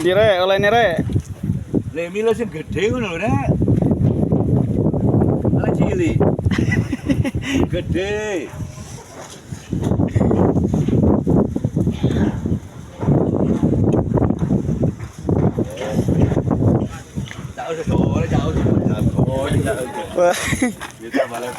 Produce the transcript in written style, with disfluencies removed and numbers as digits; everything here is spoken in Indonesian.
Dire, oleh nire. Le Milo sing gedhe ngono lho, Rek. Ala cilik. Gedhe. Tak usah sore, tak usah. Oh, tidak. Wah. Kita malah